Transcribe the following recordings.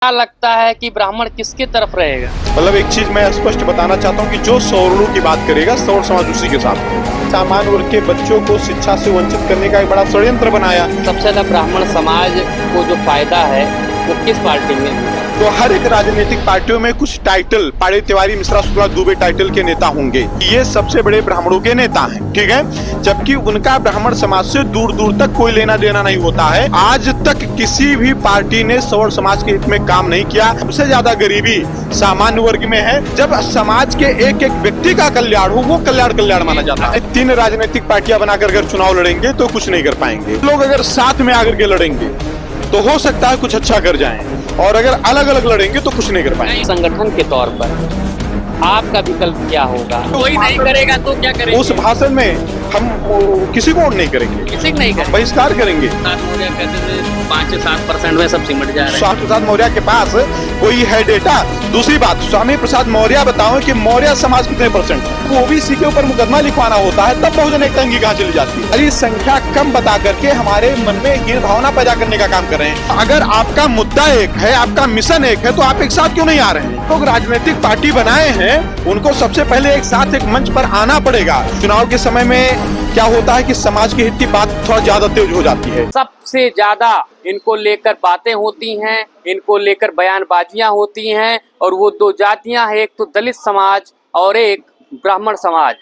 क्या लगता है कि ब्राह्मण किसके तरफ रहेगा? मतलब एक चीज मैं स्पष्ट बताना चाहता हूँ कि जो सवर्णों की बात करेगा सवर्ण समाज उसी के साथ। सामान्य वर्ग के बच्चों को शिक्षा से वंचित करने का एक बड़ा षड्यंत्र बनाया। सबसे ज्यादा ब्राह्मण समाज को जो फायदा है वो किस पार्टी में मिला? तो हर एक राजनीतिक पार्टियों में कुछ टाइटल, पाड़े तिवारी, मिश्रा, शुक्ला, दुबे टाइटल के नेता होंगे। ये सबसे बड़े ब्राह्मणों के नेता हैं, ठीक है। जबकि उनका ब्राह्मण समाज से दूर दूर तक कोई लेना देना नहीं होता है। आज तक किसी भी पार्टी ने सवर्ण समाज के हित में काम नहीं किया। सबसे ज्यादा गरीबी सामान्य वर्ग में है। जब समाज के एक एक व्यक्ति का कल्याण हो, वो कल्याण माना जाता है। 3 राजनीतिक पार्टियां बनाकर अगर चुनाव लड़ेंगे तो कुछ नहीं कर पाएंगे। लोग अगर साथ में आकर के लड़ेंगे तो हो सकता है कुछ अच्छा कर जाएं, और अगर अलग अलग लड़ेंगे तो कुछ नहीं कर पाएंगे। संगठन के तौर पर आपका विकल्प क्या होगा? कोई नहीं करेगा तो क्या करेंगे? उस भाषण में हम किसी को वोट नहीं करेंगे, किसी को नहीं करेंगे, बहिष्कार करेंगे। 5 से 7% में सब सिमट जा रहे हैं। स्वामी प्रसाद मौर्य के पास कोई है डेटा? दूसरी बात, स्वामी प्रसाद मौर्य बताओ कि मौर्य समाज कितने परसेंट? ओबीसी के ऊपर मुकदमा लिखवाना होता है तब बहुजन एकता की कहाँ चली जाती है। अरे संख्या कम बता करके हमारे मन में हीन भावना पैदा करने का काम कर रहे हैं। अगर आपका मुद्दा एक है, आपका मिशन एक है, तो आप एक साथ क्यों नहीं आ रहे हैं? लोग राजनीतिक पार्टी बनाए हैं, उनको सबसे पहले एक साथ एक मंच पर आना पड़ेगा। चुनाव के समय में क्या होता है कि समाज के हित की बात थोड़ा ज्यादा तेज हो जाती है। सबसे ज्यादा इनको लेकर बातें होती हैं, इनको लेकर बयानबाजियां होती हैं, और वो 2 जातियां हैं, एक तो दलित समाज और एक ब्राह्मण समाज।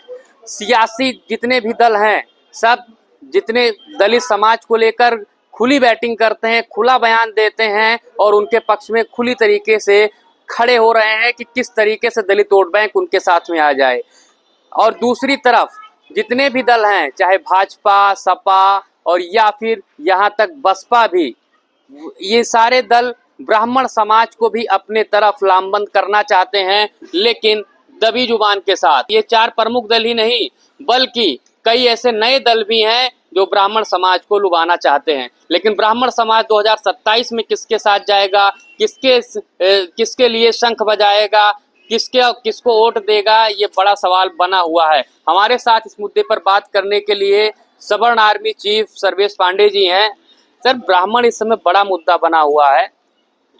सियासी जितने भी दल हैं, सब जितने दलित समाज को लेकर खुली बैटिंग करते हैं, खुला बयान देते हैं और उनके पक्ष में खुली तरीके से खड़े हो रहे हैं कि किस तरीके से दलित वोट बैंक उनके साथ में आ जाए। और दूसरी तरफ जितने भी दल हैं, चाहे भाजपा, सपा और या फिर यहाँ तक बसपा भी, ये सारे दल ब्राह्मण समाज को भी अपने तरफ लामबंद करना चाहते हैं, लेकिन दबी जुबान के साथ। ये 4 प्रमुख दल ही नहीं बल्कि कई ऐसे नए दल भी हैं जो ब्राह्मण समाज को लुभाना चाहते हैं। लेकिन ब्राह्मण समाज 2027 में किसके साथ जाएगा, किसके लिए शंख बजाएगा, किसको वोट देगा, ये बड़ा सवाल बना हुआ है। हमारे साथ इस मुद्दे पर बात करने के लिए सवर्ण आर्मी चीफ सर्वेश पांडे जी हैं। सर, ब्राह्मण इस समय बड़ा मुद्दा बना हुआ है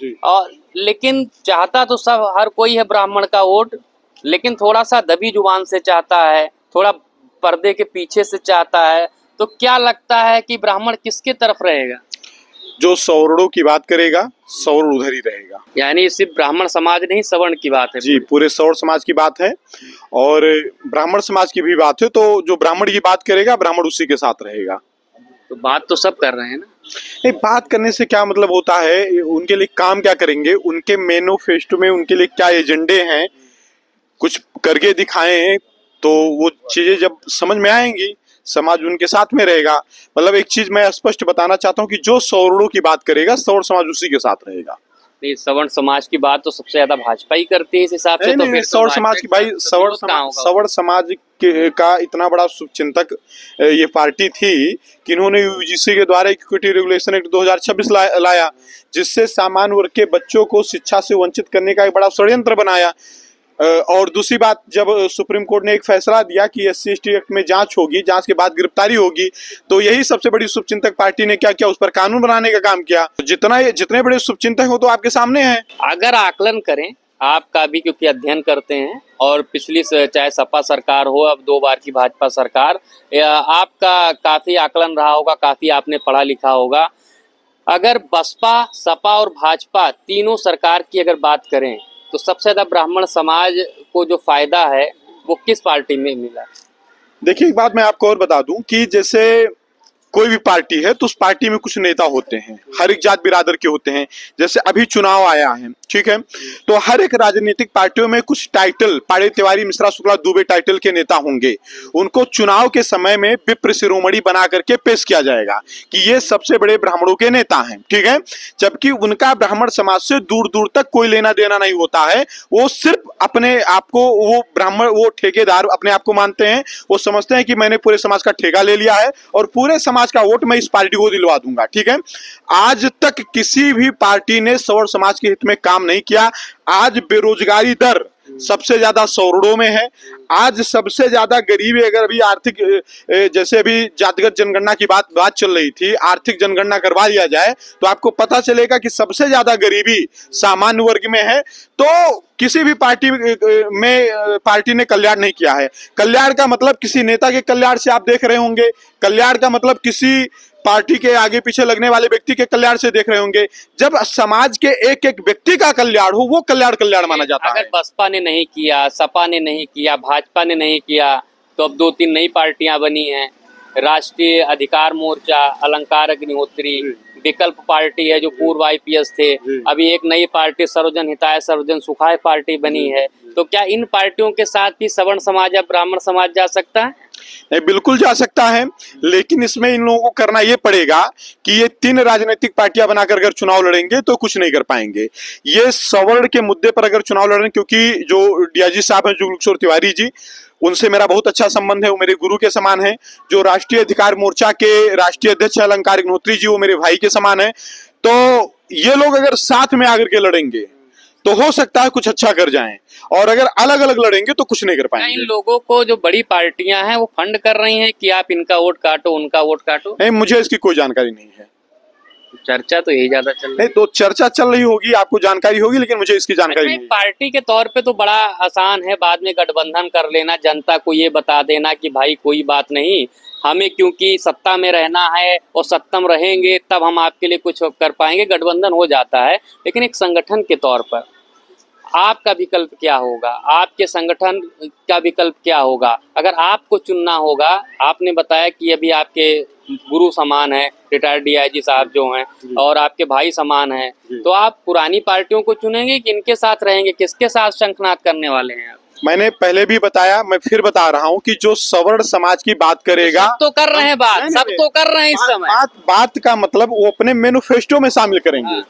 जी। और लेकिन चाहता तो सब हर कोई है ब्राह्मण का वोट, लेकिन थोड़ा सा दबी जुबान से चाहता है, थोड़ा पर्दे के पीछे से चाहता है। तो क्या लगता है कि ब्राह्मण किसके तरफ रहेगा? जो सवर्णों की बात करेगा सवर्ण उधर ही रहेगा। यानी सिर्फ ब्राह्मण समाज नहीं, सवर्ण की बात है जी, पूरे सवर्ण समाज की बात है और ब्राह्मण समाज की भी बात है। तो जो ब्राह्मण की बात करेगा ब्राह्मण उसी के साथ रहेगा। तो बात तो सब कर रहे हैं ना। नहीं, बात करने से क्या मतलब होता है? उनके लिए काम क्या करेंगे, उनके मैनिफेस्टो में उनके लिए क्या एजेंडे हैं, कुछ करके दिखाएं तो वो चीजें जब समझ में आएंगी समाज उनके साथ में रहेगा। मतलब एक चीज मैं स्पष्ट बताना चाहता हूँ कि जो सवर्णों की बात करेगा सवर्ण समाज उसी के साथ रहेगा। नहीं, सवर्ण समाज की बात तो सबसे ज्यादा भाजपा ही करती है इस हिसाब से। तो फिर सवर्ण समाज की भाई, सवर्ण समाज का इतना बड़ा शुभचिंतक ये पार्टी थी कि इन्होंने यूजीसी के द्वारा इक्विटी रेगुलेशन एक्ट 2026 लाया, जिससे सामान्य वर्ग के बच्चों को शिक्षा से वंचित करने का एक बड़ा षड्यंत्र बनाया। और दूसरी बात, जब सुप्रीम कोर्ट ने एक फैसला दिया कि SC/ST एक्ट में जांच होगी, जांच के बाद गिरफ्तारी होगी, तो यही सबसे बड़ी शुभचिंतक पार्टी ने क्या किया, उस पर कानून बनाने का काम किया। जितने बड़े शुभचिंतक हो तो आपके सामने हैं। अगर आकलन करें, आपका भी क्योंकि अध्ययन करते हैं, और पिछली चाहे सपा सरकार हो, अब 2 बार की भाजपा सरकार, आपका काफी आकलन रहा होगा, काफी आपने पढ़ा लिखा होगा। अगर बसपा, सपा और भाजपा तीनों सरकार की अगर बात करें तो सबसे ज्यादा ब्राह्मण समाज को जो फायदा है वो किस पार्टी में मिला? देखिए, एक बात मैं आपको और बता दूं कि जैसे कोई भी पार्टी है तो उस पार्टी में कुछ नेता होते हैं, हर एक जात बिरादर के होते हैं। जैसे अभी चुनाव आया है, ठीक है, तो हर एक राजनीतिक पार्टियों में कुछ टाइटल, पाड़े तिवारी, मिश्रा, शुक्ला, दुबे टाइटल के नेता होंगे। उनको चुनाव के समय में विप्र शिरोमणि बना करके पेश किया जाएगा कि ये सबसे बड़े ब्राह्मणों के नेता हैं, ठीक है। जबकि उनका ब्राह्मण समाज से दूर दूर तक कोई लेना देना नहीं होता है। वो सिर्फ अपने आप को, वो ब्राह्मण, वो ठेकेदार अपने आप को मानते हैं। वो समझते हैं कि मैंने पूरे समाज का ठेका ले लिया है और पूरे समाज का वोट मैं इस पार्टी को दिलवा दूंगा, ठीक है। आज तक किसी भी पार्टी ने सवर्ण समाज के हित में काम नहीं किया। आज बेरोजगारी दर सबसे ज्यादा सवर्णों में है। आज सबसे ज्यादा गरीबी, अगर अभी आर्थिक जैसे अभी जातिगत जनगणना की बात चल रही थी, आर्थिक जनगणना करवा लिया जाए तो आपको पता चलेगा कि सबसे ज्यादा गरीबी सामान्य वर्ग में है। तो किसी भी पार्टी ने कल्याण नहीं किया है। कल्याण का मतलब किसी नेता के कल्याण से आप देख रहे होंगे, कल्याण का मतलब किसी पार्टी के आगे पीछे लगने वाले व्यक्ति के कल्याण से देख रहे होंगे। जब समाज के एक एक व्यक्ति का कल्याण हो, वो कल्याण माना जाता है। अगर बसपा ने नहीं किया, सपा ने नहीं किया, भाजपा ने नहीं किया, तो अब 2-3 नई पार्टियां बनी हैं, राष्ट्रीय अधिकार मोर्चा, अलंकार अग्निहोत्री, विकल्प पार्टी है जो पूर्व IPS थे, अभी एक नई पार्टी सर्वजन हिताय सर्वजन सुखाय पार्टी बनी है। तो क्या इन पार्टियों के साथ भी सवर्ण समाज या ब्राह्मण समाज जा सकता है? नहीं, बिल्कुल जा सकता है, लेकिन इसमें इन लोगों को करना ये पड़ेगा कि ये 3 राजनीतिक पार्टियां बनाकर अगर चुनाव लड़ेंगे तो कुछ नहीं कर पाएंगे। ये सवर्ण के मुद्दे पर अगर चुनाव लड़ रहे हैं, क्योंकि जो DIG साहब हैं जुगल किशोर तिवारी जी, उनसे मेरा बहुत अच्छा संबंध है, वो मेरे गुरु के समान है। जो राष्ट्रीय अधिकार मोर्चा के राष्ट्रीय अध्यक्ष अलंकार अग्निहोत्री जी, वो मेरे भाई के समान है। तो ये लोग अगर साथ में आकर के लड़ेंगे तो हो सकता है कुछ अच्छा कर जाएं, और अगर अलग अलग लड़ेंगे तो कुछ नहीं कर पाएंगे। इन लोगों को जो बड़ी पार्टियां हैं वो फंड कर रही हैं कि आप इनका वोट काटो, उनका वोट काटो? नहीं, मुझे इसकी कोई जानकारी नहीं है। चर्चा तो यही ज्यादा चल रही है। नहीं, तो चर्चा चल रही होगी, आपको जानकारी होगी, लेकिन मुझे इसकी जानकारी नहीं है। पार्टी के तौर पे तो बड़ा आसान है बाद में गठबंधन कर लेना, जनता को ये बता देना कि भाई कोई बात नहीं, हमें क्योंकि सत्ता में रहना है और सत्ता में रहेंगे तब हम आपके लिए कुछ कर पाएंगे, गठबंधन हो जाता है। लेकिन एक संगठन के तौर पर आपका विकल्प क्या होगा, आपके संगठन का विकल्प क्या होगा? अगर आपको चुनना होगा, आपने बताया कि अभी आपके गुरु समान है रिटायर्ड DIG साहब जो हैं, और आपके भाई समान हैं, तो आप पुरानी पार्टियों को चुनेंगे कि इनके साथ रहेंगे? किसके साथ शंखनाद करने वाले हैं आप? मैंने पहले भी बताया, मैं फिर बता रहा हूँ कि जो सवर्ण समाज की बात करेगा, सब तो कर रहे हैं बात, सब तो कर रहे हैं इस समय। बात का मतलब वो अपने मैनिफेस्टो में शामिल करेंगे।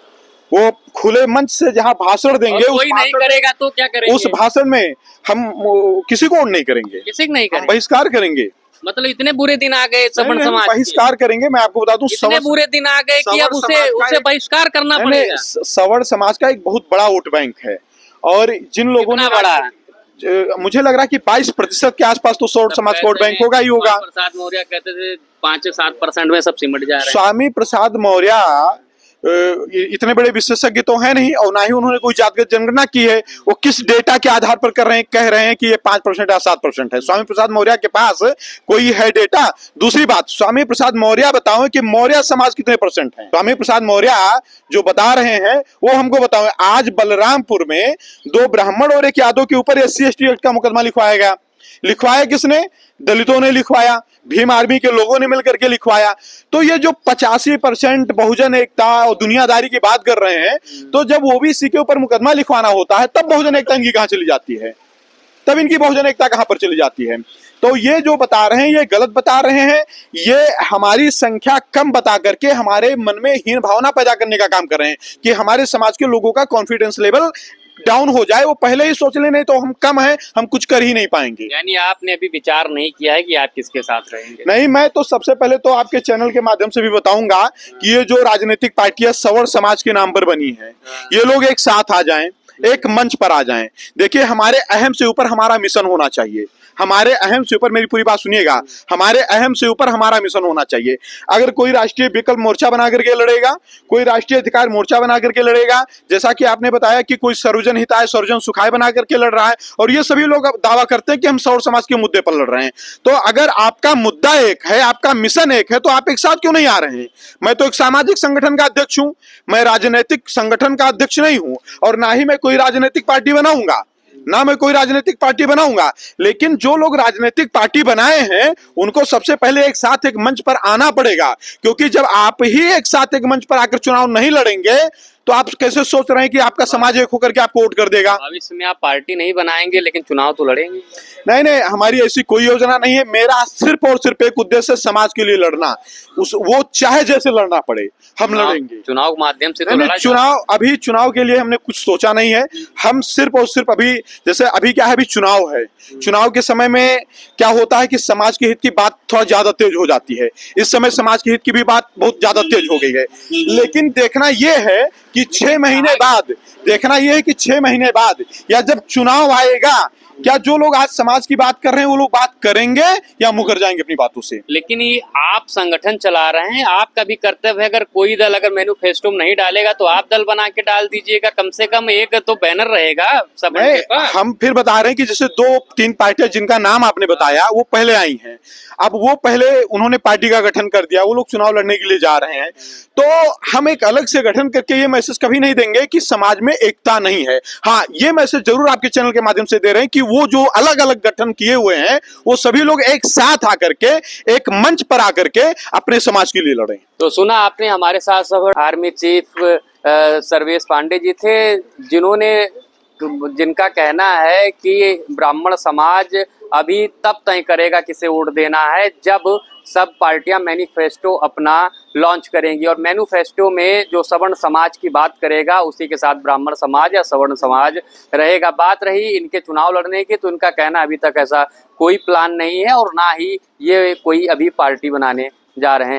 वो खुले मंच से जहाँ भाषण देंगे, कोई नहीं करेगा तो क्या करेंगे? उस भाषण में हम किसी को नहीं करेंगे, किसी को नहीं करेंगे, बहिष्कार करेंगे। मतलब इतने बुरे दिन आ गए सवर्ण समाज, बहिष्कार करेंगे। मैं आपको बता दूं, इतने बुरे दिन आ गए कि अब उसे बहिष्कार करना पड़ेगा। सवर्ण समाज का एक बहुत बड़ा वोट बैंक है, और जिन लोगों ने बड़ा है, मुझे लग रहा है कि 22% के आसपास तो सवर्ण समाज का वोट बैंक होगा ही होगा। प्रसाद मौर्य कहते थे 5 से 7% में सब सिमट जा रहा है। स्वामी प्रसाद मौर्य इतने बड़े विशेषज्ञ तो है नहीं, और ना ही उन्होंने कोई जातिगत जनगणना की है। वो किस डेटा के आधार पर कह रहे हैं कि ये 5% या 7% है? स्वामी प्रसाद मौर्य के पास कोई है डेटा? दूसरी बात, स्वामी प्रसाद मौर्य बताओ कि मौर्य समाज कितने % है? स्वामी प्रसाद मौर्य जो बता रहे हैं वो हमको बताओ। आज बलरामपुर में 2 ब्राह्मण और 1 यादव के ऊपर SC/ST एक्ट का मुकदमा लिखवाया गया। लिखवाया किसने? दलितों ने लिखवाया, भीम आर्मी के लोगों ने मिलकर के लिखवाया। तो ये जो 85% बहुजन एकता और दुनियादारी की बात कर रहे हैं, तो जब OBC के ऊपर मुकदमा लिखवाना होता है तब बहुजन एकता इनकी कहां चली जाती है? तब इनकी बहुजन एकता कहां पर चली जाती है? तो ये जो बता रहे हैं ये गलत बता रहे हैं। ये हमारी संख्या कम बता करके हमारे मन में हीन भावना पैदा करने का काम कर रहे हैं कि हमारे समाज के लोगों का कॉन्फिडेंस लेवल डाउन हो जाए। वो पहले ही सोच ले, नहीं तो हम कम हैं, हम कुछ कर ही नहीं पाएंगे। यानी आपने अभी विचार नहीं किया है कि आप किसके साथ रहेंगे? नहीं, मैं तो सबसे पहले तो आपके चैनल के माध्यम से भी बताऊंगा कि ये जो राजनीतिक पार्टियां सवर्ण समाज के नाम पर बनी है, ये लोग एक साथ आ जाएं, एक मंच पर आ जाएं। देखिए, हमारे अहम से ऊपर हमारा मिशन होना चाहिए। हमारे अहम से ऊपर, मेरी पूरी बात सुनिएगा, हमारे अहम से ऊपर हमारा मिशन होना चाहिए। अगर कोई राष्ट्रीय विकल्प मोर्चा बना करके लड़ेगा, कोई राष्ट्रीय अधिकार मोर्चा बना करके लड़ेगा, जैसा कि आपने बताया कि कोई सर्वजन हिताय सर्वजन सुखाय बना करके लड़ रहा है, और ये सभी लोग दावा करते हैं कि हम सवर्ण समाज के मुद्दे पर लड़ रहे हैं। तो अगर आपका मुद्दा एक है, आपका मिशन एक है, तो आप एक साथ क्यों नहीं आ रहे हैं? मैं तो एक सामाजिक संगठन का अध्यक्ष हूं, मैं राजनीतिक संगठन का अध्यक्ष नहीं हूं, और ना ही मैं कोई राजनीतिक पार्टी बनाऊंगा, ना मैं कोई राजनीतिक पार्टी बनाऊंगा। लेकिन जो लोग राजनीतिक पार्टी बनाए हैं उनको सबसे पहले एक साथ एक मंच पर आना पड़ेगा, क्योंकि जब आप ही एक साथ एक मंच पर आकर चुनाव नहीं लड़ेंगे तो आप कैसे सोच रहे हैं कि आपका समाज एक होकर के आपको वोट कर देगा? भविष्य में आप पार्टी नहीं बनाएंगे लेकिन चुनाव तो लड़ेंगे। नहीं नहीं, हमारी ऐसी कोई योजना नहीं है। मेरा सिर्फ और सिर्फ एक उद्देश्य है, समाज के लिए लड़ना। वो चाहे जैसे लड़ना पड़े, हम लड़ेंगे। चुनाव के माध्यम से अभी चुनाव के लिए हमने कुछ सोचा नहीं है। हम सिर्फ और सिर्फ अभी, जैसे अभी क्या है, अभी चुनाव है। चुनाव के समय में क्या होता है कि समाज के हित की बात थोड़ा ज्यादा तेज हो जाती है। इस समय समाज के हित की भी बात बहुत ज्यादा तेज हो गई है। लेकिन देखना यह है कि 6 महीने बाद, देखना यह है कि 6 महीने बाद या जब चुनाव आएगा, क्या जो लोग आज समाज की बात कर रहे हैं वो लोग बात करेंगे या मुकर जाएंगे अपनी बातों से? लेकिन ये आप संगठन चला रहे हैं, आपका भी कर्तव्य है। अगर कोई दल अगर मैनिफेस्टो में नहीं डालेगा तो आप दल बना के डाल दीजिएगा, कम से कम एक तो बैनर रहेगा सब के पास। हम फिर बता रहे हैं कि जैसे 2-3 पार्टियां जिनका नाम आपने बताया वो पहले आई हैं, अब वो पहले उन्होंने पार्टी का गठन कर दिया, वो लोग चुनाव लड़ने के लिए जा रहे हैं, तो हम एक अलग से गठन करके ये मैसेज कभी नहीं देंगे कि समाज में एकता नहीं है। हाँ, ये मैसेज जरूर आपके चैनल के माध्यम से दे रहे हैं कि वो जो अलग अलग गठन किए हुए हैं वो सभी लोग एक साथ आकर के एक मंच पर आकर के अपने समाज के लिए लड़ें। तो सुना आपने, हमारे साथ सब आर्मी चीफ सर्वेश पांडे जी थे, जिनका कहना है कि ब्राह्मण समाज अभी तब तय करेगा किसे वोट देना है जब सब पार्टियां मैनिफेस्टो अपना लॉन्च करेंगी, और मैनिफेस्टो में जो सवर्ण समाज की बात करेगा उसी के साथ ब्राह्मण समाज या सवर्ण समाज रहेगा। बात रही इनके चुनाव लड़ने की, तो इनका कहना अभी तक ऐसा कोई प्लान नहीं है और ना ही ये कोई अभी पार्टी बनाने जा रहे हैं।